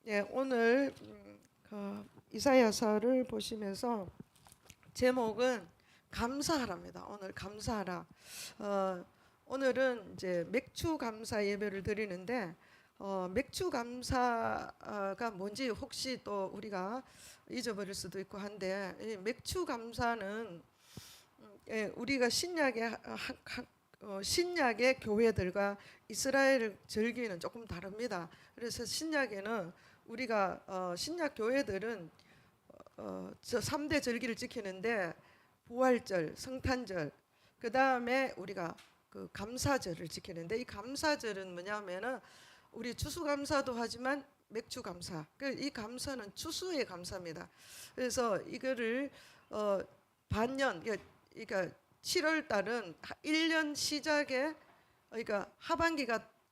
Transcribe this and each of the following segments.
예, 오늘 이사야서를 보시면서 제목은 감사하랍니다. 오늘 감사하라. 오늘은 이제 맥주 감사 예배를 드리는데 맥주 감사가 뭔지 혹시 또 우리가 잊어버릴 수도 있고 한데, 이 맥주 감사는 우리가 신약의 교회들과 이스라엘 절기는 조금 다릅니다. 그래서 신약에는 우리가 신약 교회들은 저 3대 절기를 지키는데 부활절, 성탄절, 그 다음에 우리가 그 감사절을 지키는데, 이 감사절은 뭐냐면은 우리 추수감사도 하지만 맥주 감사. 이 감사는 추수의 감사입니다. 그래서 이거를 반년, 그러니까 7월 달은 1년 시작에, 그러니까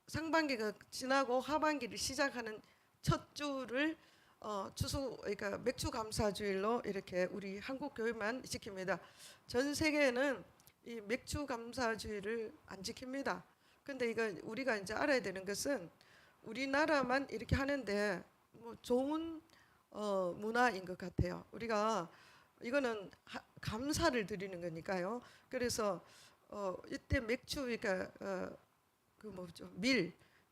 상반기가 지나고 하반기를 시작하는 첫 주를 그러니까 맥주 감사주일로 이렇게 우리 한국 교회만 지킵니다. 전 세계는 이 맥주 감사주일을 안 지킵니다. 근데 이거 우리가 이제 알아야 되는 것은 우리나라만 이렇게 하는데 뭐 좋은 문화인 것 같아요. 우리가 이거는 감사를 드리는 거니까요. 그래서 이때 맥주, 그러니까 그 뭐죠,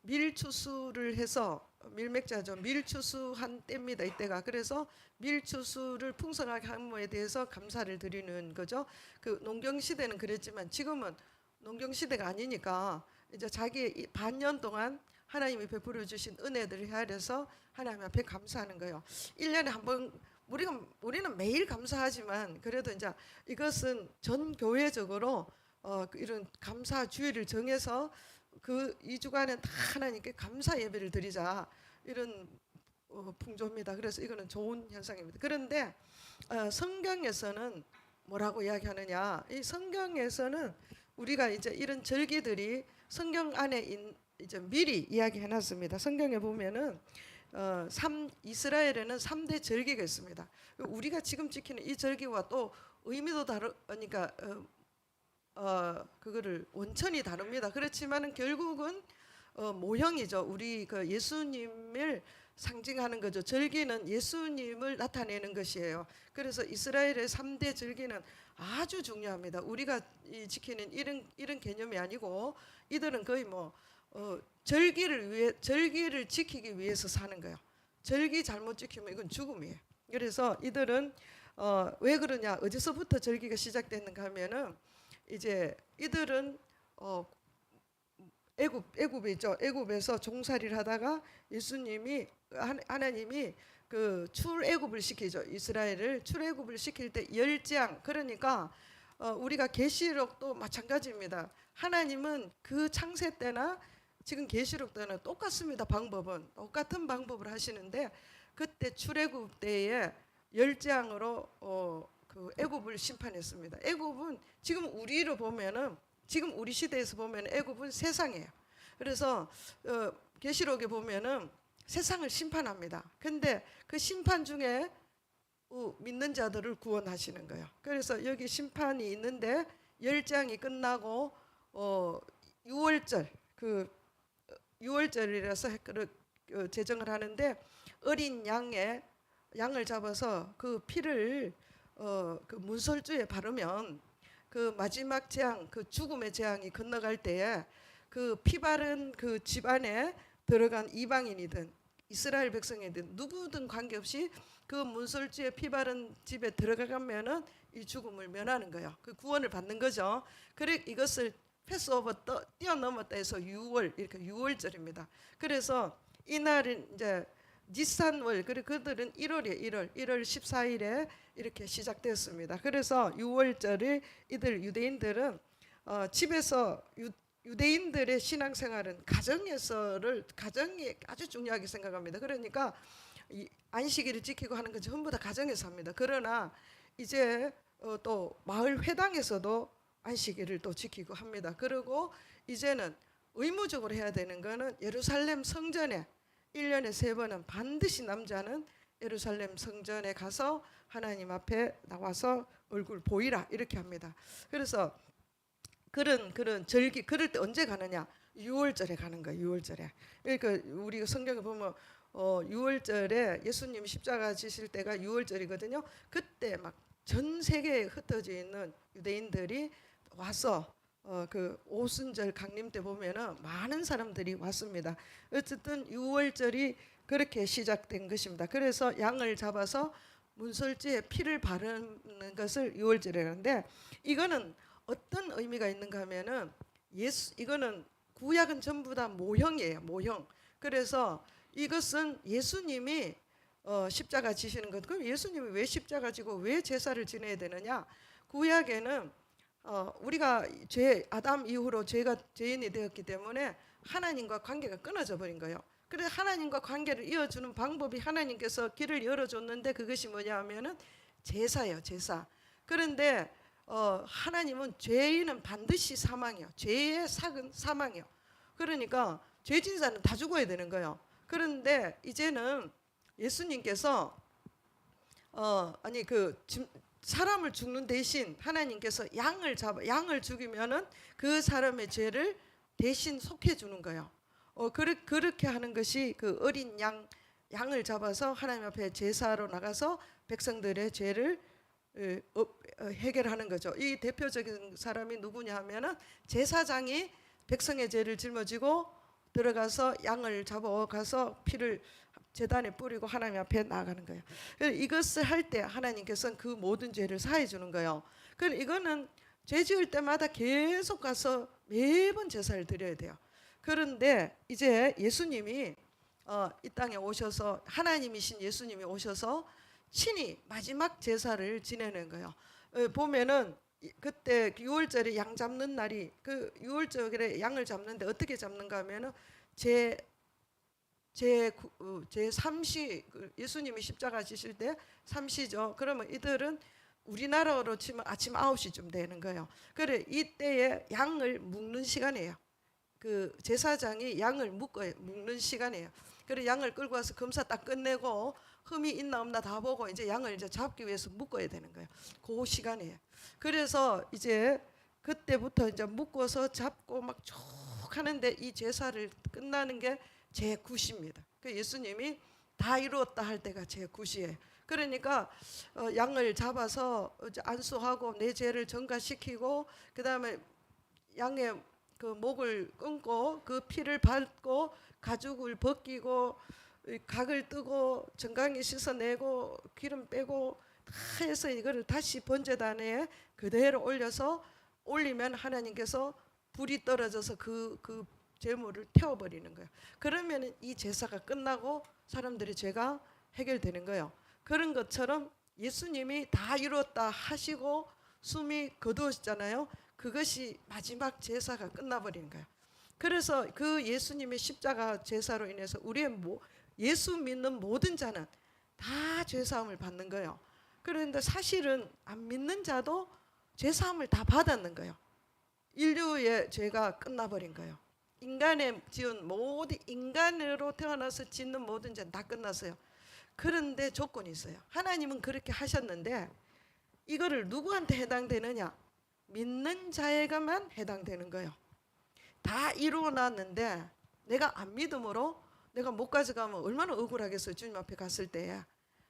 밀추수를 해서, 밀맥자죠, 밀추수한 때입니다, 이때가. 그래서 밀추수를 풍성하게 함에 대해서 감사를 드리는 거죠. 그 농경 시대는 그랬지만 지금은 농경 시대가 아니니까 이제 자기 반년 동안 하나님이 베풀어 주신 은혜들을 헤아려서 하나님 앞에 감사하는 거예요. 1년에 한 번, 우리는 매일 감사하지만 그래도 이제 이것은 전 교회적으로 이런 감사 주일을 정해서 그 2주간은 다 하나님께 감사 예배를 드리자, 이런 풍조입니다. 그래서 이거는 좋은 현상입니다. 그런데 성경에서는 뭐라고 이야기하느냐? 이 성경에서는 우리가 이제 이런 절기들이 성경 안에 이제 미리 이야기해놨습니다. 성경에 보면은 이스라엘에는 3대 절기가 있습니다. 우리가 지금 지키는 이 절기와 또 의미도 다르니까 그거를 원천이 다릅니다. 그렇지만은 결국은 모형이죠. 우리 그 예수님을 상징하는 거죠. 절기는 예수님을 나타내는 것이에요. 그래서 이스라엘의 3대 절기는 아주 중요합니다. 우리가 지키는 이런 개념이 아니고, 이들은 거의 뭐 절기를 지키기 위해서 사는 거예요. 절기 잘못 지키면 이건 죽음이에요. 그래서 이들은 왜 그러냐? 어디서부터 절기가 시작됐는가 하면은, 이제 이들은 애굽이죠. 애굽에서 종살이를 하다가 예수님이, 하나님이 그 출애굽을 시키죠. 이스라엘을 출애굽을 시킬 때 열장, 그러니까 우리가 계시록도 마찬가지입니다. 하나님은 그 창세 때나 지금 계시록 때는 똑같습니다. 방법은 똑같은 방법을 하시는데, 그때 출애굽 때에 열장으로 그 애굽을 심판했습니다. 애굽은 지금 우리 시대에서 보면 애굽은 세상이에요. 그래서 계시록에 보면은 세상을 심판합니다. 근데 그 심판 중에 믿는 자들을 구원하시는 거예요. 그래서 여기 심판이 있는데, 열장이 끝나고 6월절, 그 6월절이라서 제정을 하는데, 어린 양을 잡아서 그 피를 그 문설주에 바르면 그 마지막 재앙, 그 죽음의 재앙이 건너갈 때에 그 피 바른 그 집안에 들어간 이방인이든 이스라엘 백성이든 누구든 관계없이 그 문설주에 피 바른 집에 들어가면은 이 죽음을 면하는 거예요. 그 구원을 받는 거죠. 그래 이것을 패스오버 뛰어넘었다 해서 6월, 이렇게 6월절입니다. 그래서 이날은 이제 니산월, 그리고 그들은 1월 14일에 이렇게 시작되었습니다. 그래서 6월절을 이들 유대인들은 집에서 유대인들의 신앙생활은 가정이 아주 중요하게 생각합니다. 그러니까 이 안식일을 지키고 하는 건 전부 다 가정에서 합니다. 그러나 이제 또 마을 회당에서도 안식일을 또 지키고 합니다. 그리고 이제는 의무적으로 해야 되는 거는 예루살렘 성전에 1년에 3번은 반드시 남자는 예루살렘 성전에 가서 하나님 앞에 나와서 얼굴 보이라, 이렇게 합니다. 그래서 그런 절기, 그럴 때 언제 가느냐? 유월절에 가는 거예요. 유월절에. 그러니까 우리가 성경에 보면 6월절에 예수님이 십자가 지실 때가 6월절이거든요. 그때 막 전 세계에 흩어져 있는 유대인들이 와서 그 오순절 강림 때 보면은 많은 사람들이 왔습니다. 어쨌든 6월절이 그렇게 시작된 것입니다. 그래서 양을 잡아서 문설주에 피를 바르는 것을 6월절에 하는데 이거는 어떤 의미가 있는가 하면은 이거는 구약은 전부 다 모형이에요. 모형. 그래서 이것은 예수님이 십자가 지시는 것. 그럼 예수님이 왜 십자가 지고 왜 제사를 지내야 되느냐? 구약에는 우리가 아담 이후로 죄가 죄인이 되었기 때문에 하나님과 관계가 끊어져 버린 거예요. 그래서 하나님과 관계를 이어주는 방법이 하나님께서 길을 열어줬는데 그것이 뭐냐 하면은 제사예요. 제사. 그런데 하나님은 죄인은 반드시 사망이요. 죄의 삭은 사망이요. 그러니까 죄진 자는 다 죽어야 되는 거예요. 그런데 이제는 예수님께서 사람을 죽는 대신 하나님께서 양을 죽이면은 그 사람의 죄를 대신 속해 주는 거예요. 그렇게 하는 것이 그 어린 양을 잡아서 하나님 앞에 제사로 나가서 백성들의 죄를 해결하는 거죠. 이 대표적인 사람이 누구냐 하면은 제사장이 백성의 죄를 짊어지고 들어가서 양을 잡아가서 피를 제단에 뿌리고 하나님 앞에 나아가는 거예요. 이것을 할 때 하나님께서는 그 모든 죄를 사해 주는 거예요. 이거는 죄 지을 때마다 계속 가서 매번 제사를 드려야 돼요. 그런데 이제 예수님이 이 땅에 오셔서 하나님이신 예수님이 오셔서 친히 마지막 제사를 지내는 거예요. 보면은 그때 6월절에 양 잡는 날이 그 6월절에 양을 잡는데 어떻게 잡는가 하면은 제 3시 예수님이 십자가 지실 때 3시죠. 그러면 이들은 우리나라로 치면 아침 9시쯤 되는 거예요. 그래 이때에 양을 묶는 시간이에요. 그 제사장이 양을 묶는 시간이에요. 그래 양을 끌고 와서 검사 딱 끝내고 흠이 있나 없나 다 보고 이제 양을 이제 잡기 위해서 묶어야 되는 거예요. 그 시간이에요. 그래서 이제 그때부터 이제 묶어서 잡고 막 쭉 하는데 이 제사를 끝나는 게 제9시입니다. 그 예수님이 다 이루었다 할 때가 제9시예요. 그러니까 양을 잡아서 안수하고 내 죄를 전가시키고 그 다음에 양의 그 목을 끊고 그 피를 밟고 가죽을 벗기고 각을 뜨고 정강이 씻어내고 기름 빼고 다 해서 이거를 다시 번제단에 그대로 올리면 하나님께서 불이 떨어져서 그 제물을 태워버리는 거예요. 그러면 이 제사가 끝나고 사람들의 죄가 해결되는 거예요. 그런 것처럼 예수님이 다 이루었다 하시고 숨이 거두어지잖아요. 그것이 마지막 제사가 끝나버리는 거예요. 그래서 그 예수님의 십자가 제사로 인해서 예수 믿는 모든 자는 다 죄사함을 받는 거예요. 그런데 사실은 안 믿는 자도 죄사함을 다 받았는 거예요. 인류의 죄가 끝나버린 거예요. 인간으로 태어나서 짓는 모든 죄는 다 끝났어요. 그런데 조건이 있어요. 하나님은 그렇게 하셨는데 이거를 누구한테 해당되느냐? 믿는 자에게만 해당되는 거예요. 다 이루어 놨는데 내가 안 믿음으로 내가 못 가져가면 얼마나 억울하겠어요. 주님 앞에 갔을 때.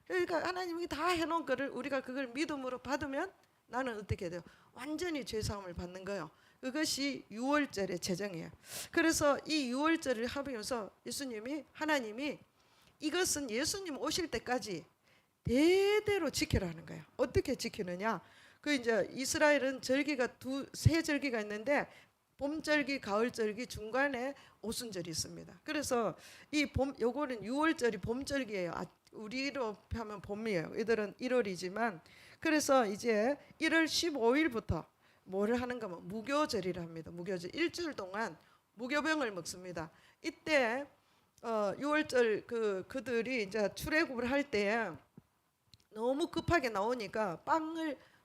그러니까 하나님이 다 해놓은 거를 우리가 그걸 믿음으로 받으면 나는 어떻게 돼요? 완전히 죄사함을 받는 거예요. 그것이 6월절의 제정이에요. 그래서 이 6월절을 하면서 하나님이 이것은 예수님 오실 때까지 대대로 지켜라는 거예요. 어떻게 지키느냐? 이제 이스라엘은 절기가 세 절기가 있는데 봄절기, 가을절기, 중간에 오순절이 있습니다. 그래서 요거는 6월절이 봄절기예요. 우리로 하면 봄이에요. 이들은 1월이지만 그래서 이제 1월 15일부터 뭐를 하는가 하면 무교절이라 합니다. 무교절 일주일 동안 무교병을 먹습니다. 이때 6월절 그들이 이제 출애굽을 할 때 너무 급하게 나오니까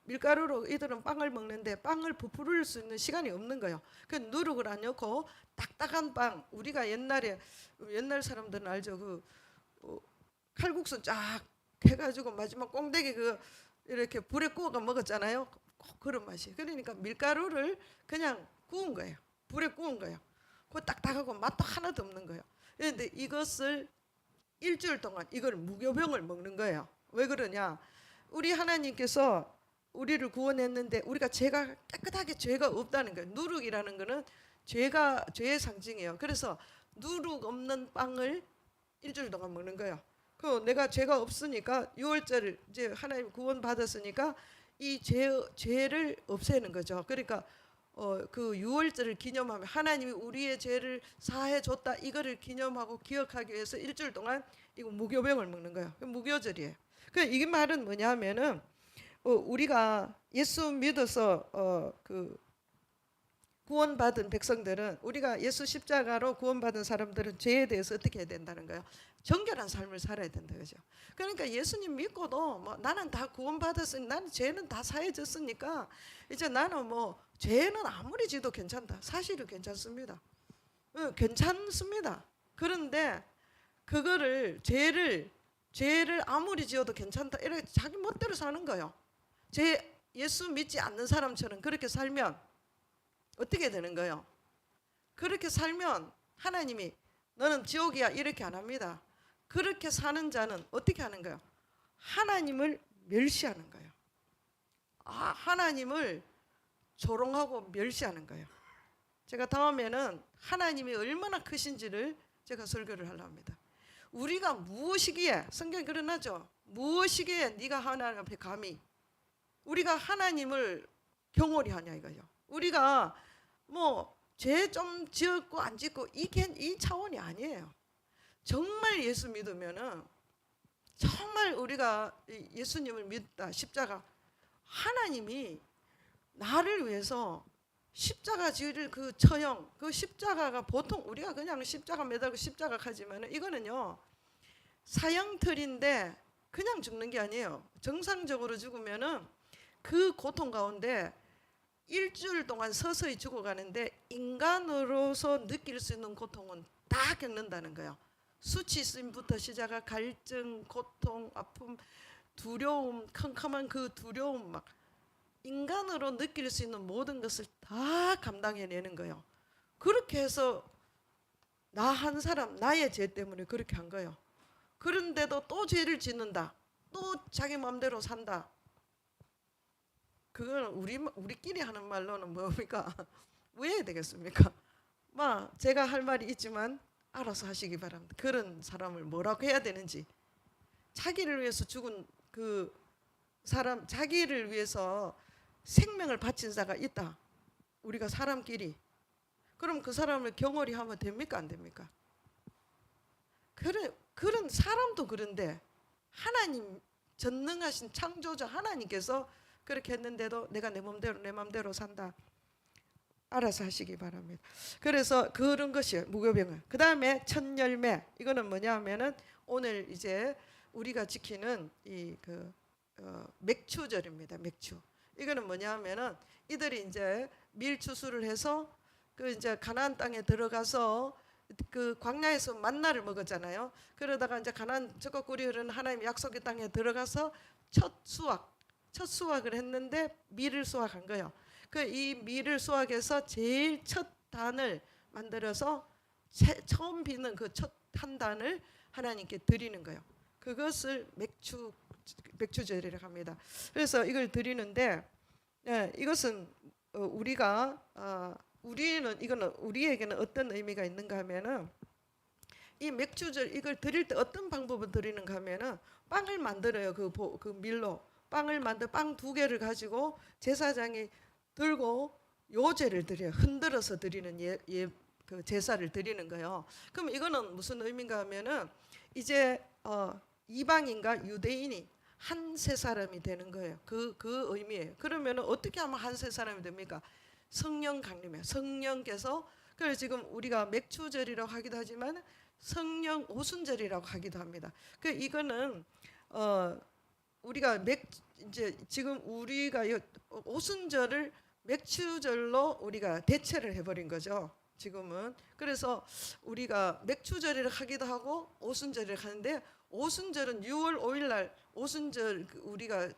밀가루로 이들은 빵을 먹는데 빵을 부풀릴 수 있는 시간이 없는 거예요. 그 누룩을 안 넣고 딱딱한 빵. 우리가 옛날 사람들은 알죠. 칼국수 쫙 해가지고 마지막 꽁대기 이렇게 불에 구워가 먹었잖아요. 꼭 그런 맛이. 그러니까 밀가루를 그냥 구운 거예요. 불에 구운 거예요. 그 딱딱하고 맛도 하나도 없는 거예요. 그런데 이것을 일주일 동안 이걸 무교병을 먹는 거예요. 왜 그러냐? 우리 하나님께서 우리를 구원했는데 우리가 죄가 깨끗하게 죄가 없다는 거예요. 누룩이라는 거는 죄의 상징이에요. 그래서 누룩 없는 빵을 일주일 동안 먹는 거예요. 그 내가 죄가 없으니까 유월절을 이제 하나님 구원 받았으니까 이 죄를 없애는 거죠. 그러니까 그 유월절을 기념하며 하나님이 우리의 죄를 사해 줬다 이거를 기념하고 기억하기 위해서 일주일 동안 이거 무교병을 먹는 거예요. 무교절이에요. 그 이 말은 뭐냐면은 우리가 예수 믿어서 그 구원받은 백성들은 우리가 예수 십자가로 구원받은 사람들은 죄에 대해서 어떻게 해야 된다는 거예요. 정결한 삶을 살아야 된다 그죠. 그러니까 예수님 믿고도 뭐 나는 다 구원받았으니 나는 죄는 다 사해졌으니까 이제 나는 뭐 죄는 아무리 지도 괜찮다. 사실은 괜찮습니다. 괜찮습니다. 그런데 그거를 죄를 아무리 지어도 괜찮다 이렇게 자기 멋대로 사는 거예요. 예수 믿지 않는 사람처럼 그렇게 살면 어떻게 되는 거예요? 그렇게 살면 하나님이 너는 지옥이야 이렇게 안 합니다. 그렇게 사는 자는 어떻게 하는 거예요? 하나님을 멸시하는 거예요. 하나님을 조롱하고 멸시하는 거예요. 제가 다음에는 하나님이 얼마나 크신지를 제가 설교를 하려 합니다. 우리가 무엇이기에 성경이 그러나죠. 무엇이기에 네가 하나님 앞에 감히 우리가 하나님을 경홀히 하냐 이거요. 우리가 뭐 죄 좀 지었고 안 짓고 이 차원이 아니에요. 정말 예수 믿으면은 정말 우리가 예수님을 믿다 십자가 하나님이 나를 위해서 십자가 지을 그 처형 그 십자가가 보통 우리가 그냥 십자가 매달고 십자가 하지만은 이거는요 사형틀인데 그냥 죽는 게 아니에요. 정상적으로 죽으면은 그 고통 가운데 일주일 동안 서서히 죽어가는데 인간으로서 느낄 수 있는 고통은 다 겪는다는 거예요. 수치심부터 시작한 갈증, 고통, 아픔, 두려움, 캄캄한 그 두려움 막 인간으로 느낄 수 있는 모든 것을 다 감당해내는 거예요. 그렇게 해서 나 한 사람 나의 죄 때문에 그렇게 한 거예요. 그런데도 또 죄를 짓는다. 또 자기 마음대로 산다. 그건 우리끼리 하는 말로는 뭡니까? 왜 해야 되겠습니까? 제가 할 말이 있지만 알아서 하시기 바랍니다. 그런 사람을 뭐라고 해야 되는지 자기를 위해서 죽은 그 사람 자기를 위해서 생명을 바친 자가 있다. 우리가 사람끼리 그럼 그 사람을 경홀히 하면 됩니까? 안 됩니까? 그런 사람도 그런데 하나님 전능하신 창조자 하나님께서 그렇게 했는데도 내가 내 맘대로 산다. 알아서 하시기 바랍니다. 그래서 그런 것이 무교병을. 그 다음에 첫 열매 이거는 뭐냐면은 오늘 이제 우리가 지키는 맥추절입니다. 맥추. 이거는 뭐냐면은 이들이 이제 밀추수를 해서 그 이제 가나안 땅에 들어가서 그 광야에서 만나를 먹었잖아요. 그러다가 이제 가나안 적과 꿀이 흐르는 하나님 약속의 땅에 들어가서 첫 수확을 했는데 밀을 수확한 거예요. 이 밀을 수확해서 제일 첫 단을 만들어서 처음 비는 그 첫 한 단을 하나님께 드리는 거예요. 그것을 맥추절이라고 합니다. 그래서 이걸 드리는데 이것은 이거는 우리에게는 어떤 의미가 있는가 하면은 이 맥추절 이걸 드릴 때 어떤 방법을 드리는가 하면은 빵을 만들어요. 그 밀로 빵을 만들 빵 2개를 가지고 제사장이 들고 요제를 드려요. 흔들어서 드리는 그 제사를 드리는 거예요. 그럼 이거는 무슨 의미인가 하면은 이제 이방인과 유대인이 한 세 사람이 되는 거예요. 그 의미예요. 그러면 어떻게 하면 한 세 사람이 됩니까? 성령 강림이에요. 성령께서 그래서 지금 우리가 맥추절이라고 하기도 하지만 성령 오순절이라고 하기도 합니다. 이거는 우리가 이제 지금 우리가 오순절을 맥추절로 우리가 대체를 해버린 거죠. 지금은 그래서 우리가 맥추절이라 하기도 하고 오순절이라 하는데 오순절은 6월 5일 날 오순절 우리가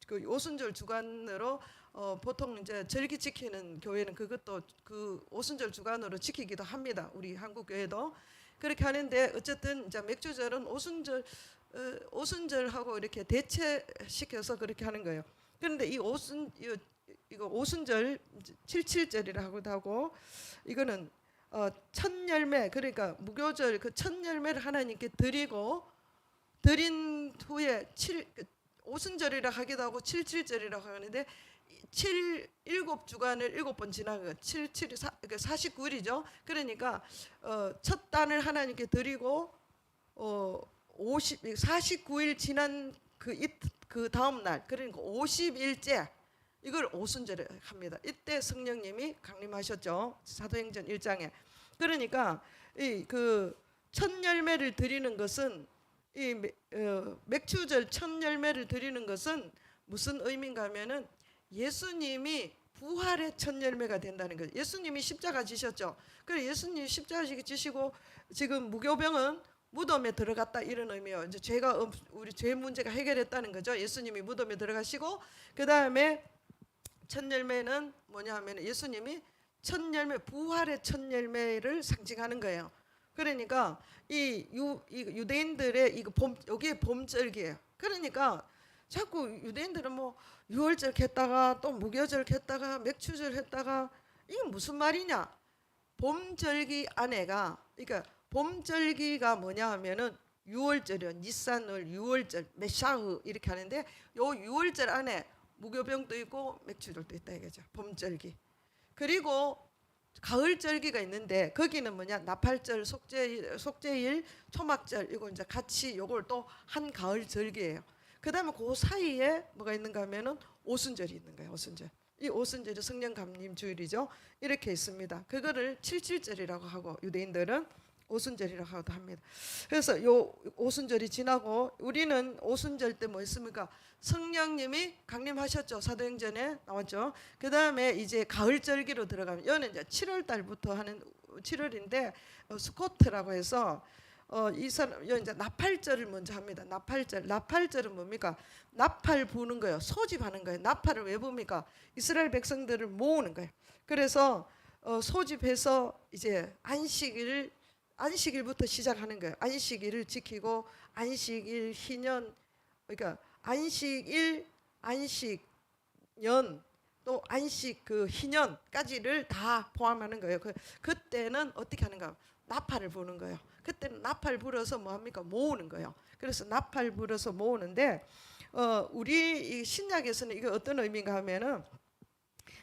그 오순절 주간으로 보통 이제 절기 지키는 교회는 그것도 그 오순절 주간으로 지키기도 합니다. 우리 한국 교회도 그렇게 하는데 어쨌든 이제 맥주절은 오순절하고 이렇게 대체시켜서 그렇게 하는 거예요. 그런데 이거 오순절 77절이라고도 하고 이거는 첫 열매 그러니까 무교절 그 첫 열매를 하나님께 드린 후에 오순절이라 하기도 하고 77절이라고 하는데 일곱 주간을 7번 지나는 거 49일이죠. 그러니까 첫 단을 하나님께 드리고 49일 지난 그 다음 날 그러니까 50일째 이걸 오순절에 합니다. 이때 성령님이 강림하셨죠. 사도행전 1장에. 그러니까 이 그 첫 열매를 드리는 것은 맥주절 첫 열매를 드리는 것은 무슨 의미인가 하면은 예수님이 부활의 첫 열매가 된다는 거예요. 예수님이 십자가 지셨죠. 그래 예수님이 십자가 지시고 지금 무교병은 무덤에 들어갔다 이런 의미예요. 이제 우리 죄 문제가 해결했다는 거죠. 예수님이 무덤에 들어가시고 그 다음에 첫 열매는 뭐냐 하면 예수님이 첫 열매 부활의 첫 열매를 상징하는 거예요. 그러니까 이 유대인들의 여기에 봄절기예요. 그러니까 자꾸 유대인들은 뭐 유월절 했다가 또 무교절 했다가 맥주절 했다가 이게 무슨 말이냐? 봄절기 안에가 그러니까 봄절기가 뭐냐 하면은 유월절이요. 니산월 유월절 메샤흐 이렇게 하는데 요 유월절 안에 무교병도 있고 맥주절도 있다 이거죠. 봄절기. 그리고 가을절기가 있는데 거기는 뭐냐 나팔절, 속죄일, 초막절 이거 이제 같이 요걸 또 한 가을절기예요. 그다음에 그 사이에 뭐가 있는가 하면은 오순절이 있는 거예요. 오순절. 이 오순절이 성령 감림 주일이죠. 이렇게 있습니다. 그거를 77절이라고 하고 유대인들은 오순절이라고 하기도 합니다. 그래서 요 오순절이 지나고 우리는 오순절 때 뭐 있습니까? 성령님이 강림하셨죠. 사도행전에 나왔죠. 그 다음에 이제 가을절기로 들어가면 이거는 이제 7월 달부터 하는 7월인데 스코트라고 해서 이 사람 이제 나팔절을 먼저 합니다. 나팔절은 뭡니까? 나팔 부는 거예요. 소집하는 거예요. 나팔을 왜 붑니까? 이스라엘 백성들을 모으는 거예요. 그래서 소집해서 이제 안식일부터 시작하는 거예요. 안식일을 지키고 안식일 희년 그러니까 안식일, 안식년 또 안식 그 희년까지를 다 포함하는 거예요. 그때는 어떻게 하는가? 나팔을 부는 거예요. 그때는 나팔 불어서 뭐 합니까? 모으는 거예요. 그래서 나팔 불어서 모으는데 우리 이 신약에서는 이게 어떤 의미인가 하면은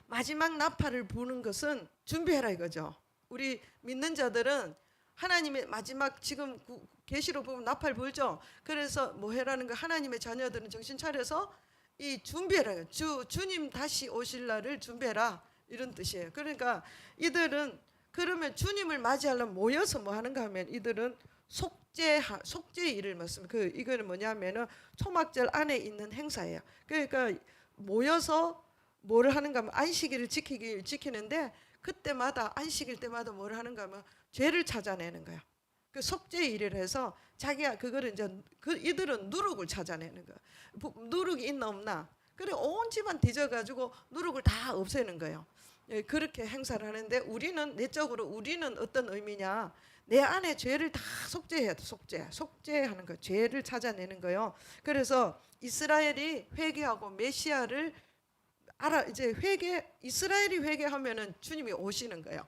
마지막 나팔을 부는 것은 준비해라 이거죠. 우리 믿는 자들은 하나님의 마지막 지금 계시록 보면 나팔 불죠. 그래서 뭐 해라는 거 하나님의 자녀들은 정신 차려서 이 준비해라. 주님 다시 오실 날을 준비해라 이런 뜻이에요. 그러니까 이들은 그러면 주님을 맞이하려면 모여서 뭐 하는가 하면 이들은 속죄일을 말씀. 이거는 뭐냐면은 초막절 안에 있는 행사예요. 그러니까 모여서 뭐를 하는가 하면 안식일을 지키는데 그때마다 안식일 때마다 뭐를 하는가 하면 죄를 찾아내는 거야. 그 속죄일을 해서 자기가 그거를 이제 이들은 누룩을 찾아내는 거야. 누룩이 있나 없나. 그래 온 집안 뒤져가지고 누룩을 다 없애는 거예요. 그렇게 행사를 하는데 우리는 내적으로 우리는 어떤 의미냐? 내 안에 죄를 다 속죄해야 돼. 속죄하는 거, 죄를 찾아내는 거요. 그래서 이스라엘이 회개하고 메시아를 이제 이스라엘이 회개하면은 주님이 오시는 거예요.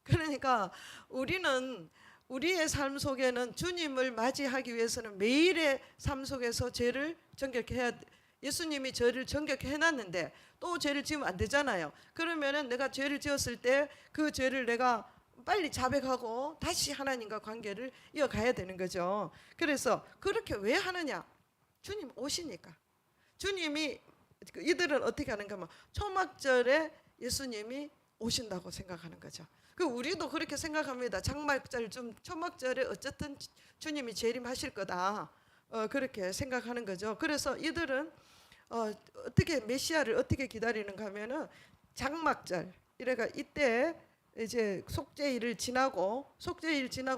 그러니까 우리는 우리의 삶 속에는 주님을 맞이하기 위해서는 매일의 삶 속에서 죄를 정결해야 돼. 예수님이 죄를 정결해 놨는데 또 죄를 지으면 안 되잖아요. 그러면은 내가 죄를 지었을 때 그 죄를 내가 빨리 자백하고 다시 하나님과 관계를 이어가야 되는 거죠. 그래서 그렇게 왜 하느냐? 주님 오시니까. 주님이 이들은 어떻게 하는가 하면 초막절에 예수님이 오신다고 생각하는 거죠. 우리도 그렇게 생각합니다. 장막절 초막절에 어쨌든 주님이 재림하실 거다. 그렇게 생각하는 거죠. 그래서 이들은 어떻게 메시아를 어떻게 기다리는가 하면은 장막절 이래가 이때 이제 속죄일 지나고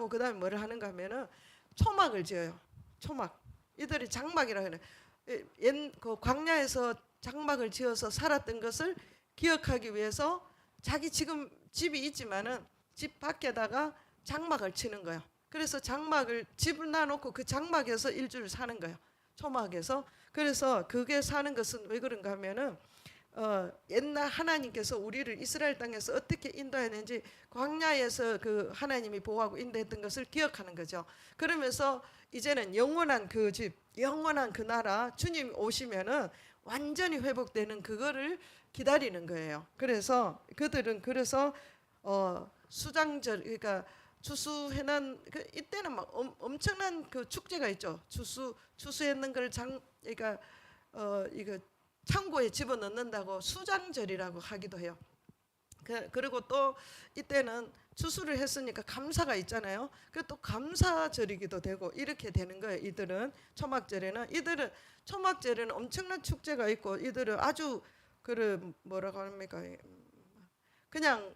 그다음에 뭐를 하는가 하면은 초막을 지어요. 초막. 이들이 장막이라 하는 그 광야에서 장막을 지어서 살았던 것을 기억하기 위해서 자기 지금 집이 있지만은 집 밖에다가 장막을 치는 거예요. 그래서 장막을 집을 놔놓고 그 장막에서 일주일 사는 거예요. 초막에서. 그래서 그게 사는 것은 왜 그런가 하면은 옛날 하나님께서 우리를 이스라엘 땅에서 어떻게 인도했는지 광야에서 그 하나님이 보호하고 인도했던 것을 기억하는 거죠. 그러면서 이제는 영원한 그 집, 영원한 그 나라 주님 오시면은 완전히 회복되는 그거를 기다리는 거예요. 그래서 그들은 그래서 수장절, 그러니까 추수해는 그 이때는 막 엄청난 그 축제가 있죠. 추수했는 걸 그러니까 이거 창고에 집어넣는다고 수장절이라고 하기도 해요. 그리고 또 이때는 추수를 했으니까 감사가 있잖아요. 그 또 감사절이기도 되고 이렇게 되는 거예요. 이들은 초막절에는 엄청난 축제가 있고 이들은 아주 뭐라고 합니까? 그냥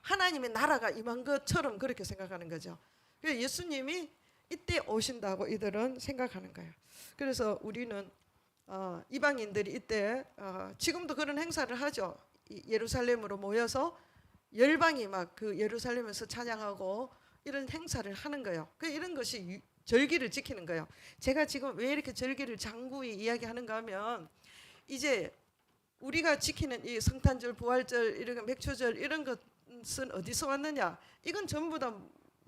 하나님의 나라가 임한 것처럼 그렇게 생각하는 거죠. 예수님이 이때 오신다고 이들은 생각하는 거예요. 그래서 우리는 이방인들이 이때 지금도 그런 행사를 하죠. 예루살렘으로 모여서 열방이 막 그 예루살렘에서 찬양하고 이런 행사를 하는 거예요. 이런 것이 절기를 지키는 거예요. 제가 지금 왜 이렇게 절기를 장구히 이야기하는가 하면 이제 우리가 지키는 이 성탄절, 부활절, 이런 맥초절 이런 것은 어디서 왔느냐? 이건 전부 다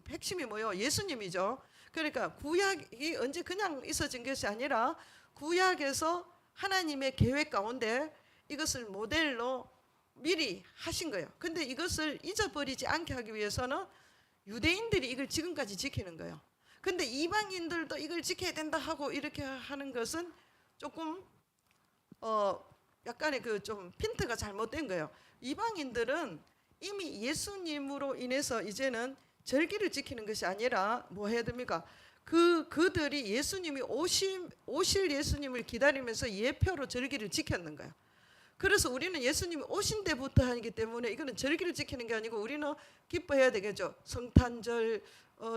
핵심이 뭐예요? 예수님이죠. 그러니까 구약이 언제 그냥 있어진 것이 아니라 구약에서 하나님의 계획 가운데 이것을 모델로 미리 하신 거예요. 근데 이것을 잊어버리지 않게 하기 위해서는 유대인들이 이걸 지금까지 지키는 거예요. 근데 이방인들도 이걸 지켜야 된다 하고 이렇게 하는 것은 조금 약간의 그 좀 핀트가 잘못된 거예요. 이방인들은 이미 예수님으로 인해서 이제는 절기를 지키는 것이 아니라 뭐 해야 됩니까? 그들이 예수님이 오실 예수님을 기다리면서 예표로 절기를 지켰는 거예요. 그래서 우리는 예수님이 오신 때부터 하기 때문에 이거는 절기를 지키는 게 아니고 우리는 기뻐해야 되겠죠. 성탄절,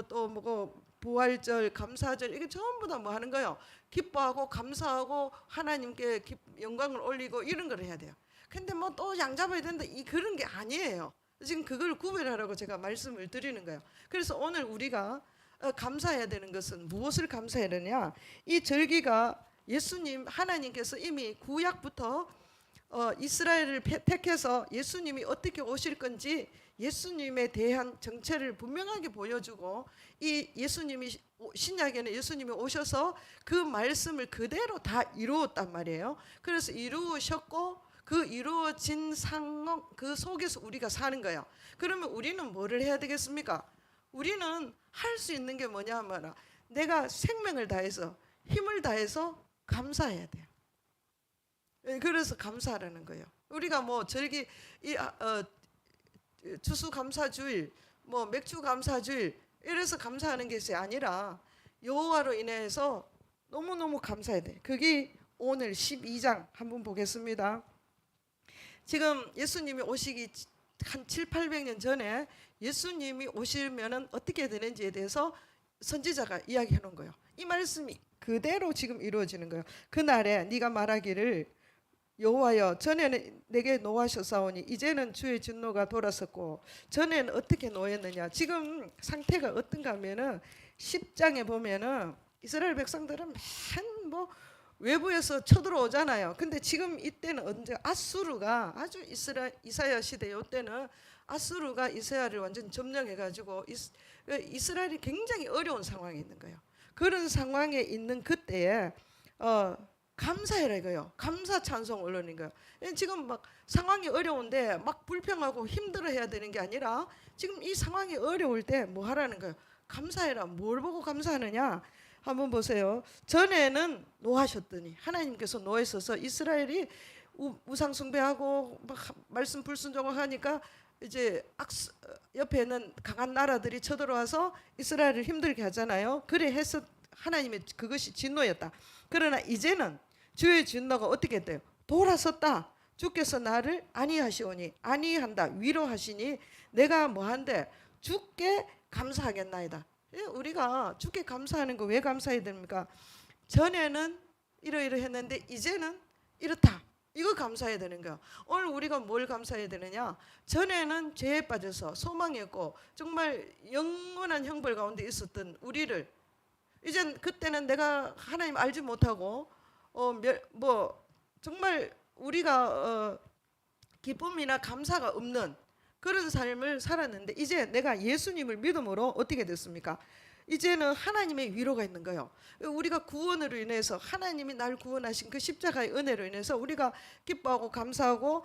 또 뭐고 부활절, 감사절 이게 전부 다 뭐 하는 거예요. 기뻐하고 감사하고 하나님께 영광을 올리고 이런 걸 해야 돼요. 근데 뭐 또 양잡아야 된다 그런 게 아니에요. 지금 그걸 구별하라고 제가 말씀을 드리는 거예요. 그래서 오늘 우리가 감사해야 되는 것은 무엇을 감사해야 되냐? 이 절기가 예수님 하나님께서 이미 구약부터 이스라엘을 택해서 예수님이 어떻게 오실 건지 예수님에 대한 정체를 분명하게 보여주고 이 예수님이 신약에는 예수님이 오셔서 그 말씀을 그대로 다 이루었단 말이에요. 그래서 이루셨고 그 이루어진 상황 그 속에서 우리가 사는 거예요. 그러면 우리는 뭐를 해야 되겠습니까? 우리는 할 수 있는 게 뭐냐 하면 내가 생명을 다해서 힘을 다해서 감사해야 돼요. 그래서 감사하라는 거예요. 우리가 뭐 절기 추수감사주일, 뭐 맥주감사주일 이래서 감사하는 것이 아니라 여호와로 인해서 너무너무 감사해야 돼. 그게 오늘 12장 한번 보겠습니다. 지금 예수님이 오시기 한 7, 800년 전에 예수님이 오시면은 어떻게 되는지에 대해서 선지자가 이야기해 놓은 거예요. 이 말씀이 그대로 지금 이루어지는 거예요. 그날에 네가 말하기를 여호와여 전에는 내게 노하셨사오니 이제는 주의 진노가 돌아섰고 전에는 어떻게 노했느냐. 지금 상태가 어떤가 하면은 10장에 보면은 이스라엘 백성들은 맨 뭐 외부에서 쳐들어오잖아요. 근데 지금 이때는 언제 아수르가 아주 이사야 시대 이때는 아수르가 이스라엘을 완전 점령해 가지고 이스라엘이 굉장히 어려운 상황에 있는 거예요. 그런 상황에 있는 그때에 감사해라 이거요. 감사 찬송 올리는 거예요. 지금 막 상황이 어려운데 막 불평하고 힘들어해야 되는 게 아니라 지금 이 상황이 어려울 때 뭐 하라는 거예요. 감사해라. 뭘 보고 감사하느냐? 한번 보세요. 전에는 노하셨더니 하나님께서 노했어서 이스라엘이 우상 숭배하고 막 말씀 불순종하니까 이제 옆에는 강한 나라들이 쳐들어와서 이스라엘을 힘들게 하잖아요. 그래 해서 하나님의 그것이 진노였다. 그러나 이제는 주의 진노가 어떻게 했대요? 돌아섰다. 주께서 나를 아니하시오니 아니한다. 위로하시니 내가 뭐한데 주께 감사하겠나이다. 우리가 주께 감사하는 거 왜 감사해야 됩니까? 전에는 이러이러했는데 이제는 이렇다. 이거 감사해야 되는 거야. 오늘 우리가 뭘 감사해야 되느냐? 전에는 죄에 빠져서 소망이 없고 정말 영원한 형벌 가운데 있었던 우리를, 이젠 그때는 내가 하나님 알지 못하고 뭐 정말 우리가 기쁨이나 감사가 없는 그런 삶을 살았는데, 이제 내가 예수님을 믿음으로 어떻게 됐습니까? 이제는 하나님의 위로가 있는 거예요. 우리가 구원으로 인해서 하나님이 날 구원하신 그 십자가의 은혜로 인해서 우리가 기뻐하고 감사하고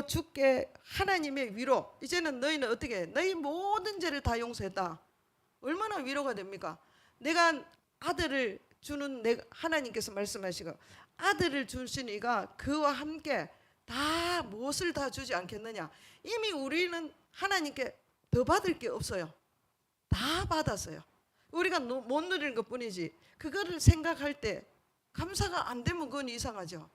주께 하나님의 위로. 이제는 너희는 어떻게 해? 너희 모든 죄를 다 용서했다. 얼마나 위로가 됩니까? 내가 아들을 주는 하나님께서 말씀하시고, 아들을 주시니가 그와 함께 다 무엇을 다 주지 않겠느냐. 이미 우리는 하나님께 더 받을 게 없어요. 다 받았어요. 우리가 못 누리는 것 뿐이지, 그거를 생각할 때 감사가 안 되면 그건 이상하죠.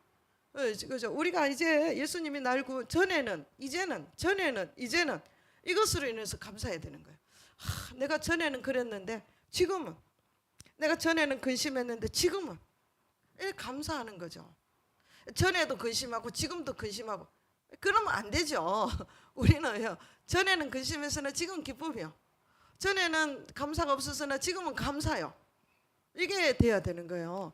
그죠? 우리가 이제 예수님이 날 구원, 전에는 이제는 이것으로 인해서 감사해야 되는 거예요. 내가 전에는 그랬는데 지금은, 내가 전에는 근심했는데 지금은, 감사하는 거죠. 전에도 근심하고 지금도 근심하고 그러면 안 되죠. 우리는요, 전에는 근심했으나 지금 기쁨이요, 전에는 감사가 없었으나 지금은 감사요. 이게 돼야 되는 거예요.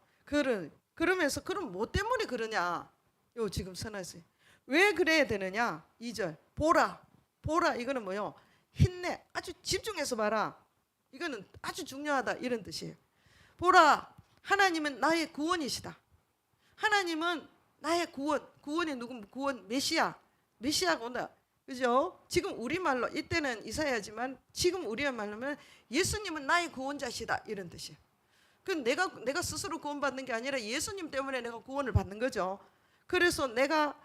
그러면서 그럼 뭐 때문에 그러냐? 요 지금 선하시 왜 그래야 되느냐? 2절 보라 이거는 뭐요? 힘내, 아주 집중해서 봐라. 이거는 아주 중요하다 이런 뜻이에요. 보라, 하나님은 나의 구원이시다. 하나님은 나의 구원이 누구면 구원 메시아가 온다. 그죠? 지금 우리말로, 이때는 이사야지만 지금 우리말로는 예수님은 나의 구원자시다 이런 뜻이에요. 그 내가 스스로 구원받는 게 아니라 예수님 때문에 내가 구원을 받는 거죠. 그래서 내가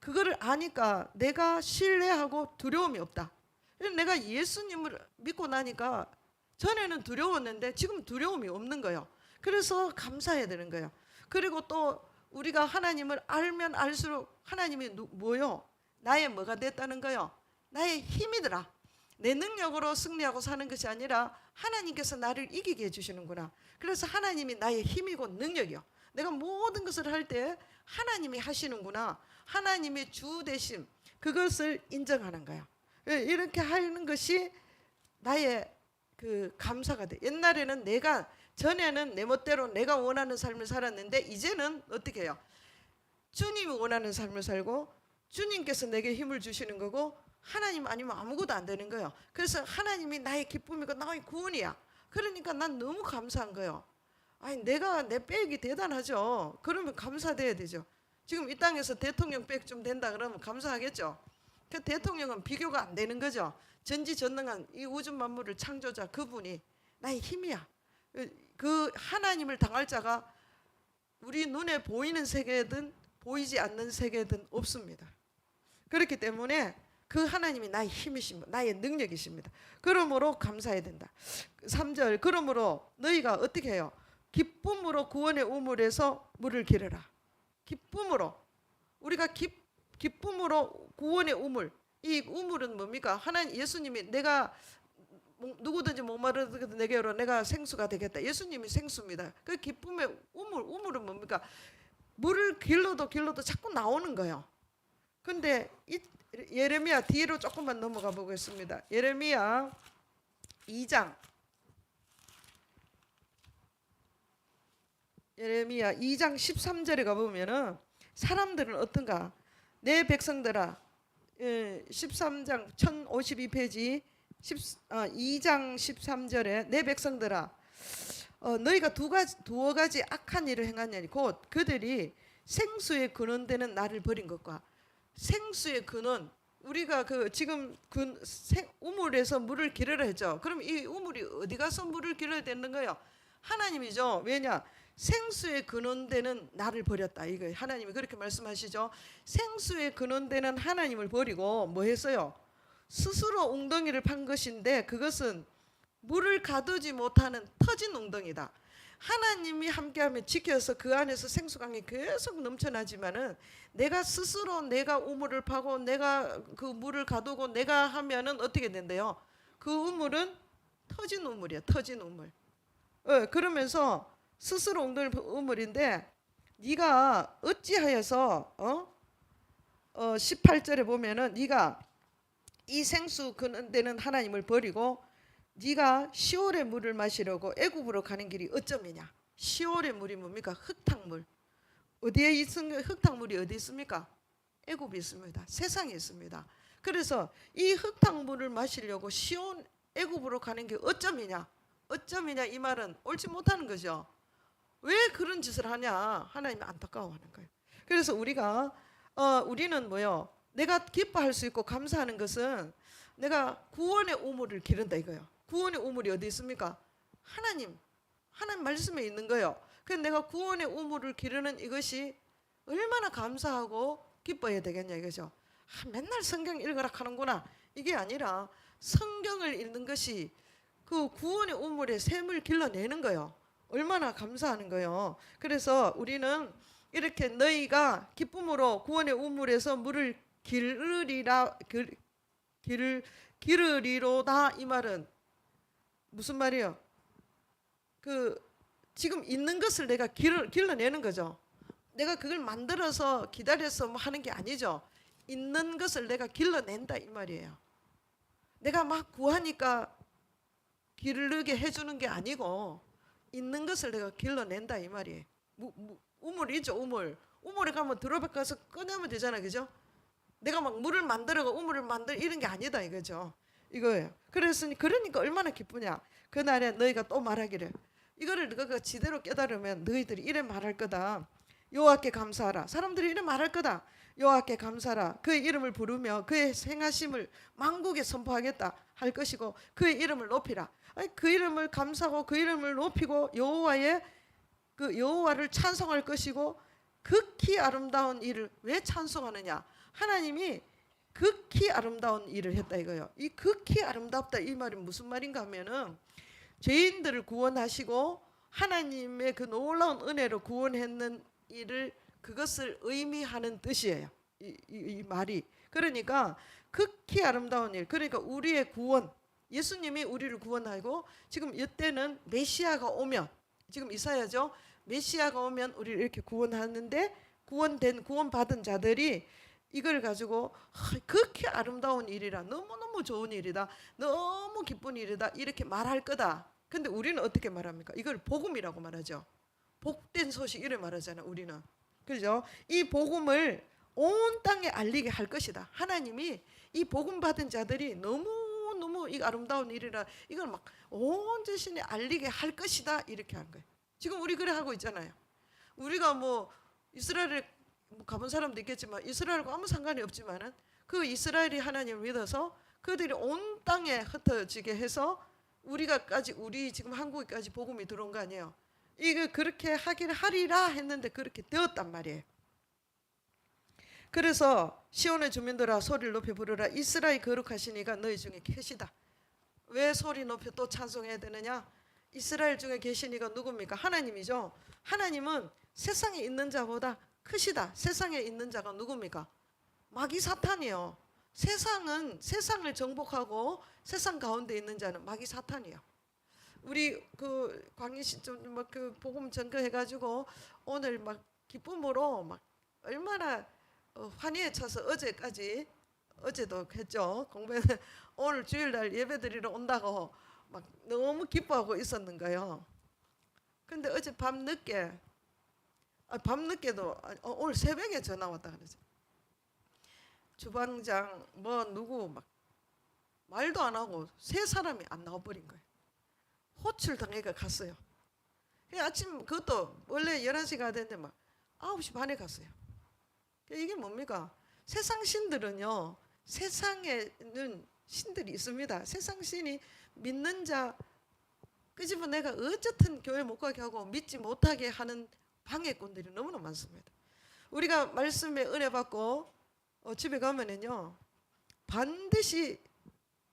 그거를 아니까 내가 신뢰하고 두려움이 없다. 내가 예수님을 믿고 나니까 전에는 두려웠는데 지금 두려움이 없는 거예요. 그래서 감사해야 되는 거예요. 그리고 또 우리가 하나님을 알면 알수록 하나님이 뭐요? 나의 뭐가 됐다는 거요? 나의 힘이더라. 내 능력으로 승리하고 사는 것이 아니라 하나님께서 나를 이기게 해주시는구나. 그래서 하나님이 나의 힘이고 능력이요. 내가 모든 것을 할 때 하나님이 하시는구나. 하나님의 주 되심, 그것을 인정하는 거예요. 이렇게 하는 것이 나의 그 감사가 돼. 옛날에는 전에는 내 멋대로 내가 원하는 삶을 살았는데 이제는 어떻게 해요? 주님이 원하는 삶을 살고 주님께서 내게 힘을 주시는 거고, 하나님 아니면 아무것도 안 되는 거예요. 그래서 하나님이 나의 기쁨이고 나의 구원이야. 그러니까 난 너무 감사한 거예요. 아니, 내 백이 대단하죠. 그러면 감사돼야 되죠. 지금 이 땅에서 대통령 백 좀 된다 그러면 감사하겠죠. 그 대통령은 비교가 안 되는 거죠. 전지전능한 이 우주 만물을 창조자 그분이 나의 힘이야. 그 하나님을 당할 자가 우리 눈에 보이는 세계든 보이지 않는 세계든 없습니다. 그렇기 때문에 그 하나님이 나의 힘이십니다. 나의 능력이십니다. 그러므로 감사해야 된다. 3절 그러므로 너희가 어떻게 해요? 기쁨으로 구원의 우물에서 물을 기르라. 기쁨으로, 우리가 기쁨으로 구원의 우물. 이 우물은 뭡니까? 하나님, 예수님이 내가 누구든지 목마르거든 내게 오라, 내가 생수가 되겠다. 예수님이 생수입니다. 그 기쁨의 우물은 뭡니까? 물을 길러도 자꾸 나오는 거예요. 근데 예레미야 뒤로 조금만 넘어가 보겠습니다. 예레미야 2장 13절에 가보면은 사람들은 어떤가? 내 백성들아, 13장 1052페이지 2장 13절에 내 백성들아, 너희가 두어 가지 악한 일을 행하냐니 곧 그들이 생수의 근원되는 나를 버린 것과. 생수의 근원, 우리가 지금 우물에서 물을 기르라 했죠. 그럼 이 우물이 어디 가서 물을 기르야 되는 거예요? 하나님이죠. 왜냐? 생수의 근원되는 나를 버렸다. 이거 하나님이 그렇게 말씀하시죠. 생수의 근원되는 하나님을 버리고 뭐 했어요? 스스로 웅덩이를 판 것인데 그것은 물을 가두지 못하는 터진 웅덩이다. 하나님이 함께하면 지켜서 그 안에서 생수강이 계속 넘쳐나지만은 내가 스스로 내가 우물을 파고 내가 그 물을 가두고 내가 하면은 어떻게 된대요? 그 우물은 터진 우물이야. 터진 우물. 그러면서 스스로 웅덩이를 우물인데 네가 어찌하여서 18절에 보면은 네가 이 생수 그는 데는 하나님을 버리고 네가 시올의 물을 마시려고 애굽으로 가는 길이 어쩌면이냐. 시올의 물이 뭡니까? 흙탕물. 어디에 있습니까? 흙탕물이 어디 있습니까? 애굽에 있습니다. 세상에 있습니다. 그래서 이 흙탕물을 마시려고 시온 애굽으로 가는 게 어쩌면이냐. 어쩌면이냐 이 말은 옳지 못하는 거죠. 왜 그런 짓을 하냐? 하나님이 안타까워하는 거예요. 그래서 우리는 뭐요? 내가 기뻐할 수 있고 감사하는 것은 내가 구원의 우물을 기른다 이거예요. 구원의 우물이 어디 있습니까? 하나님 말씀에 있는 거예요. 그래서 내가 구원의 우물을 기르는 이것이 얼마나 감사하고 기뻐해야 되겠냐 이거죠. 맨날 성경 읽으라 하는구나 이게 아니라 성경을 읽는 것이 그 구원의 우물에 샘을 길러내는 거예요. 얼마나 감사하는 거예요. 그래서 우리는 이렇게 너희가 기쁨으로 구원의 우물에서 물을 기르리로다 이 말은 무슨 말이에요? 그 지금 있는 것을 내가 길러내는 거죠. 내가 그걸 만들어서 기다려서 뭐 하는 게 아니죠. 있는 것을 내가 길러낸다 이 말이에요. 내가 막 구하니까 기르게 해주는 게 아니고 있는 것을 내가 길러낸다 이 말이에요. 우물이죠 우물. 우물에 가면 들어가서 꺼내면 되잖아 그죠? 내가 막 물을 만들어가 우물을 만들 이런 게 아니다 이거죠. 이거예요. 그러니까 얼마나 기쁘냐. 그날에 너희가 또 말하기를 이거를 너가 지대로 깨달으면 너희들이 이래 말할 거다. 여호와께 감사하라. 사람들이 이래 말할 거다. 여호와께 감사하라. 그의 이름을 부르며 그의 행하심을 만국에 선포하겠다 할 것이고 그의 이름을 높이라. 그 이름을 감사하고 그 이름을 높이고 여호와를 찬송할 것이고 극히 아름다운 일을 왜 찬송하느냐? 하나님이 극히 아름다운 일을 했다 이거예요. 이 극히 아름답다 이 말이 무슨 말인가 하면은 죄인들을 구원하시고 하나님의 그 놀라운 은혜로 구원했는 일을 그것을 의미하는 뜻이에요. 이 말이. 그러니까 극히 아름다운 일. 그러니까 우리의 구원. 예수님이 우리를 구원하고 지금 이때는 메시아가 오면 지금 이사야죠. 메시아가 오면 우리를 이렇게 구원하는데 구원받은 자들이 이걸 가지고 극히 아름다운 일이라 너무너무 좋은 일이다. 너무 기쁜 일이다. 이렇게 말할 거다. 근데 우리는 어떻게 말합니까? 이걸 복음이라고 말하죠. 복된 소식 이래 말하잖아 우리는. 그죠? 이 복음을 온 땅에 알리게 할 것이다. 하나님이 이 복음 받은 자들이 너무너무 이 아름다운 일이라 이걸 막 온 자신이 알리게 할 것이다. 이렇게 한 거예요. 지금 우리 그래 하고 있잖아요. 우리가 뭐 이스라엘에 가본 사람도 있겠지만 이스라엘과 아무 상관이 없지만은 그 이스라엘이 하나님을 믿어서 그들이 온 땅에 흩어지게 해서 우리 지금 한국까지 복음이 들어온 거 아니에요. 이거 그렇게 하리라 했는데 그렇게 되었단 말이에요. 그래서 시온의 주민들아 소리를 높여 부르라. 이스라엘 거룩하신 이가 너희 중에 계시다. 왜 소리 높여 또 찬송해야 되느냐? 이스라엘 중에 계신 이가 누굽니까? 하나님이죠. 하나님은 세상에 있는 자보다 크시다. 세상에 있는 자가 누굽니까? 마귀 사탄이요. 세상을 정복하고 세상 가운데 있는 자는 마귀 사탄이요. 우리 그 광희씨 좀그 복음 전거해가지고 오늘 막 기쁨으로 막 얼마나 환희에 차서 어제도 했죠. 공부는 오늘 주일날 예배드리러 온다고 막 너무 기뻐하고 있었는 거예요. 근데 어제 밤늦게도 오늘 새벽에 전화 왔다 그러죠. 주방장 뭐 누구 막 말도 안 하고 세 사람이 안 나와버린 거예요. 호출 당해가 갔어요. 아침 그것도 원래 11시가 됐는데 막 9시 반에 갔어요. 이게 뭡니까? 세상 신들은요. 세상에는 신들이 있습니다. 세상 신이 믿는 자 끄집어 내가 어쨌든 교회 못 가게 하고 믿지 못하게 하는 방해꾼들이 너무나 많습니다. 우리가 말씀에 은혜 받고 집에 가면은요. 반드시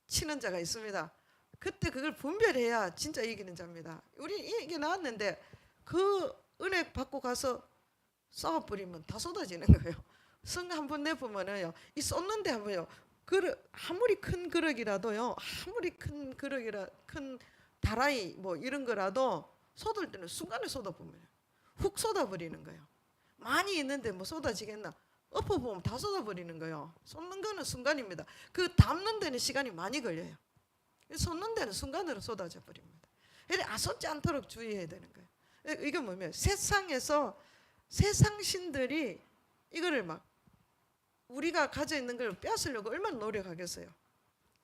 치는 자가 있습니다. 그때 그걸 분별해야 진짜 이기는 자입니다. 우리 이게 나왔는데 그 은혜 받고 가서 쏟아버리면 다 쏟아지는 거예요. 성 한 번 내보면은요, 이 쏟는데 한번요, 아무리 큰 그릇이라도요, 큰 다라이 뭐 이런 거라도 쏟을 때는 순간에 쏟아보면 훅 쏟아버리는 거예요. 많이 있는데 뭐 쏟아지겠나? 엎어보면 다 쏟아버리는 거예요. 쏟는 거는 순간입니다. 그 담는 데는 시간이 많이 걸려요. 쏟는 데는 순간으로 쏟아져 버립니다. 그래서 쏟지 않도록 주의해야 되는 거예요. 이게 뭐냐면 세상에서 세상 신들이 이거를 막 우리가 가져 있는 걸 빼앗으려고 얼마나 노력하겠어요.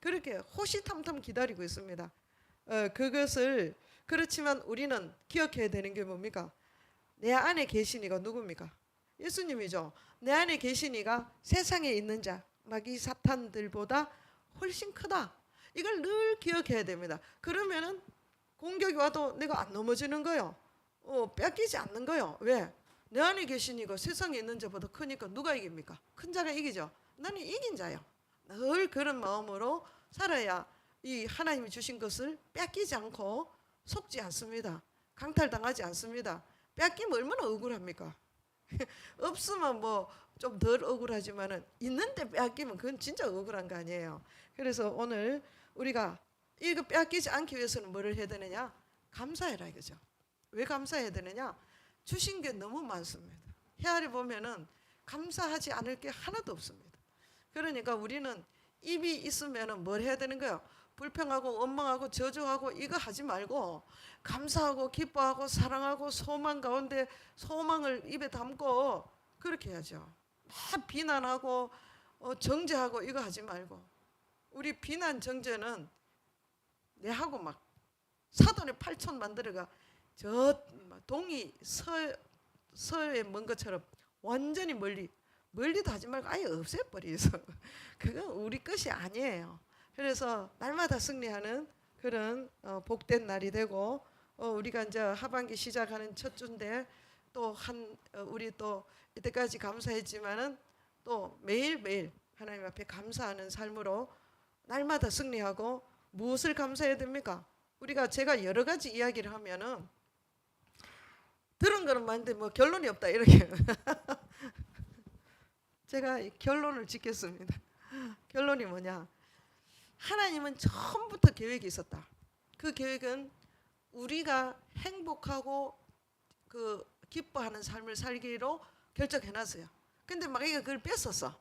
그렇게 호시탐탐 기다리고 있습니다. 그것을 그렇지만 우리는 기억해야 되는 게 뭡니까? 내 안에 계신 이가 누굽니까? 예수님이죠. 내 안에 계신 이가 세상에 있는 자, 마귀 사탄들보다 훨씬 크다. 이걸 늘 기억해야 됩니다. 그러면은 공격이 와도 내가 안 넘어지는 거요. 뺏기지 않는 거요. 왜? 내 안에 계신 이가 세상에 있는 자보다 크니까 누가 이깁니까? 큰 자가 이기죠. 나는 이긴 자요. 늘 그런 마음으로 살아야 이 하나님이 주신 것을 뺏기지 않고 속지 않습니다. 강탈당하지 않습니다. 뺏기면 얼마나 억울합니까? 없으면 뭐 좀 덜 억울하지만은 있는데 뺏기면 그건 진짜 억울한 거 아니에요. 그래서 오늘 우리가 이거 뺏기지 않기 위해서는 뭐를 해야 되느냐? 감사해라 이거죠. 왜 감사해야 되느냐? 주신 게 너무 많습니다. 헤아려 보면은 감사하지 않을 게 하나도 없습니다. 그러니까 우리는 입이 있으면은 뭘 해야 되는 거예요? 불평하고 원망하고 저주하고 이거 하지 말고 감사하고 기뻐하고 사랑하고 소망 가운데 소망을 입에 담고 그렇게 해야죠. 막 비난하고 정죄하고 이거 하지 말고 우리 비난 정죄는 내하고 막 사돈의 8촌 만들어가 저 동이 서에 먼 것처럼 완전히 멀리도 하지 말고 아예 없애버리죠. 그건 우리 것이 아니에요. 그래서 날마다 승리하는 그런 복된 날이 되고 우리가 이제 하반기 시작하는 첫 주인데 또 우리 또 이때까지 감사했지만은 또 매일매일 하나님 앞에 감사하는 삶으로 날마다 승리하고 무엇을 감사해야 됩니까? 제가 여러 가지 이야기를 하면은 들은 거는 많은데 뭐 결론이 없다 이렇게 제가 결론을 짓겠습니다. 결론이 뭐냐? 하나님은 처음부터 계획이 있었다. 그 계획은 우리가 행복하고 그 기뻐하는 삶을 살기로 결정해놨어요. 근데 마귀가 그걸 뺐었어.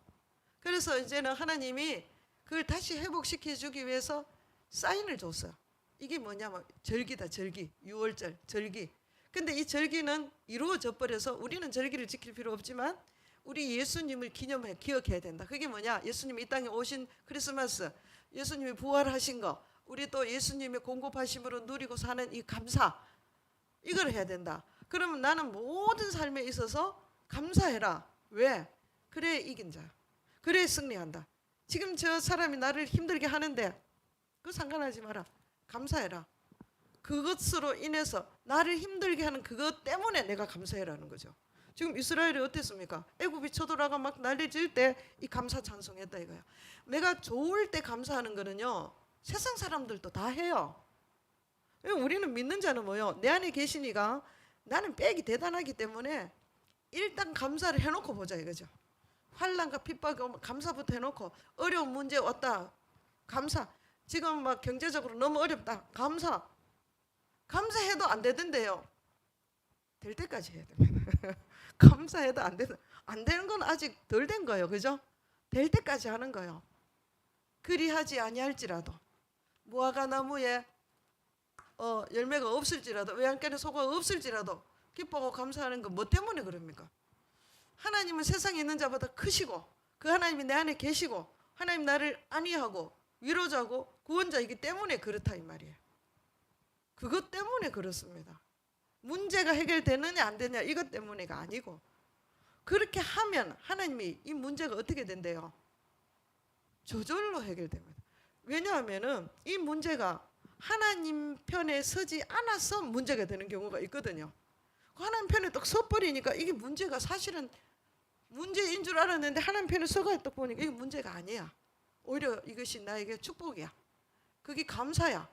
그래서 이제는 하나님이 그걸 다시 회복시켜주기 위해서 사인을 줬어요. 이게 뭐냐면 절기다, 절기. 6월절 절기. 근데 이 절기는 이루어져 버려서 우리는 절기를 지킬 필요 없지만 우리 예수님을 기억해야 된다. 그게 뭐냐? 예수님이 이 땅에 오신 크리스마스, 예수님이 부활하신 거, 우리 또 예수님의 공급하심으로 누리고 사는 이 감사, 이걸 해야 된다. 그러면 나는 모든 삶에 있어서 감사해라. 왜? 그래 이긴 자. 그래 승리한다. 지금 저 사람이 나를 힘들게 하는데 그거 상관하지 마라. 감사해라. 그것으로 인해서 나를 힘들게 하는 그것 때문에 내가 감사해라는 거죠. 지금 이스라엘이 어땠습니까? 애굽이 쳐들어가 막 난리질 때 이 감사 찬송했다 이거야. 내가 좋을 때 감사하는 거는요. 세상 사람들도 다 해요. 우리는 믿는 자는 뭐요? 내 안에 계시니까 나는 빽이 대단하기 때문에 일단 감사를 해놓고 보자 이거죠. 환난과 핍박이 오면 감사부터 해놓고 어려운 문제 왔다. 감사. 지금 막 경제적으로 너무 어렵다. 감사해도 안 되던데요. 될 때까지 해야 됩니다. 감사해도 안 되는 건 아직 덜 된 거예요. 그죠? 될 때까지 하는 거예요. 그리하지 아니할지라도 무화과 나무에 열매가 없을지라도 외양간에 소가 없을지라도 기뻐하고 감사하는 건 뭐 때문에 그럽니까? 하나님은 세상에 있는 자보다 크시고 그 하나님이 내 안에 계시고 하나님 나를 안위하고 위로자고 구원자이기 때문에 그렇다 이 말이에요. 그것 때문에 그렇습니다. 문제가 해결되느냐 안 되느냐 이것 때문에가 아니고 그렇게 하면 하나님이 이 문제가 어떻게 된대요? 저절로 해결됩니다. 왜냐하면은 이 문제가 하나님 편에 서지 않아서 문제가 되는 경우가 있거든요. 하나님 편에 딱 서버리니까 이게 문제가 사실은 문제인 줄 알았는데 하나님 편에 서가 딱 보니까 이게 문제가 아니야. 오히려 이것이 나에게 축복이야. 그게 감사야.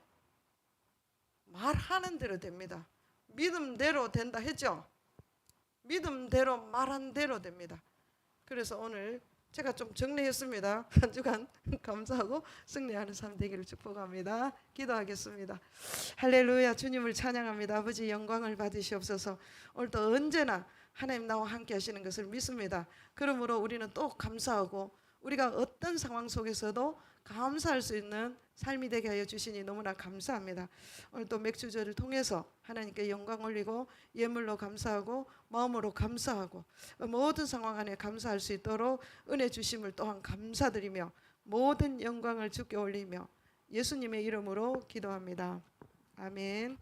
말하는 대로 됩니다. 믿음대로 된다 했죠. 믿음대로 말한 대로 됩니다. 그래서 오늘 제가 좀 정리했습니다. 한 주간 감사하고 승리하는 삶 되기를 축복합니다. 기도하겠습니다. 할렐루야. 주님을 찬양합니다. 아버지 영광을 받으시옵소서. 오늘도 언제나 하나님 나와 함께 하시는 것을 믿습니다. 그러므로 우리는 또 감사하고 우리가 어떤 상황 속에서도 감사할 수 있는 삶이 되게 하여 주시니 너무나 감사합니다. 오늘 또 맥주절을 통해서 하나님께 영광 올리고 예물로 감사하고 마음으로 감사하고 모든 상황 안에 감사할 수 있도록 은혜 주심을 또한 감사드리며 모든 영광을 주께 올리며 예수님의 이름으로 기도합니다. 아멘.